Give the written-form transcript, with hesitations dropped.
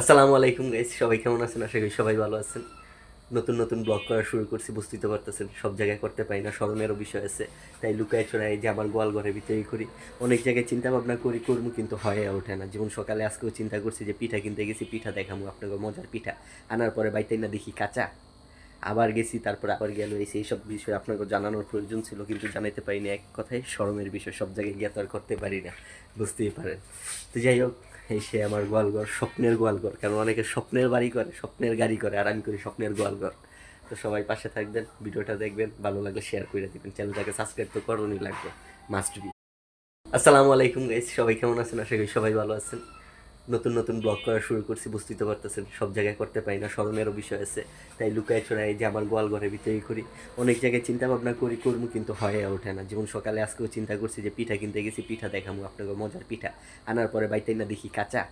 আসসালামু আলাইকুম গাইস, সবাই কেমন আছেন? আশা করি সবাই ভালো আছেন। নতুন নতুন ব্লগ করা শুরু করছি, বুঝতেই তো পারতেছেন সব জায়গায় করতে পারি না, শরমেরও বিষয় আছে। তাই লুকায় চড়াই এই যে আমার গোয়াল ঘরের ভিতরেই করি। অনেক জায়গায় চিন্তা ভাবনা করি করবো, কিন্তু হয়ে ওঠে না। যেমন সকালে আজকেও চিন্তা করছি যে পিঠা কিনতে গেছি, পিঠা দেখাবো আপনাকে, মজার পিঠা। আনার পরে বাইতে না দেখি কাঁচা। আবার গেছি, তারপর আবার গেল এসে এইসব বিষয় আপনাকে জানানোর প্রয়োজন ছিল, কিন্তু জানাইতে পারিনি। এক কথায় শরমের বিষয়, সব জায়গায় গিয়ে তো আর করতে পারি না, বুঝতেই পারেন। তো যাই হোক, এই সে আমার গোয়ালঘর, স্বপ্নের গোয়ালঘর। কারণ অনেকে স্বপ্নের বাড়ি করে, স্বপ্নের গাড়ি করে, আর আমি করি স্বপ্নের গোয়ালঘর। তো সবাই পাশে থাকবেন, ভিডিওটা দেখবেন, ভালো লাগলে শেয়ার করে দেবেন, চ্যানেলটাকে সাবস্ক্রাইব তো করণই লাগবে, মাস্ট বি। আসসালামু আলাইকুম গাইস, সবাই কেমন আছেন? আশা করি সবাই ভালো আছেন। নতুন নতুন ব্লগ করা শুরু করছি, বুঝতেই তো পারতেছেন সব জায়গায় করতে পারি না, শরমেরও বিষয় আছে। তাই লুকায় চড়াই এই যে আমার গোয়াল ঘরের ভিতরেই করি। অনেক জায়গায় চিন্তা ভাবনা করি করবো, কিন্তু হয়ে ওঠে না। যেমন সকালে আজকেও চিন্তা করছি যে পিঠা কিনতে গেছি, পিঠা দেখাবো আপনাকে, মজার পিঠা। আনার পরে বাইতে না দেখি কাঁচা।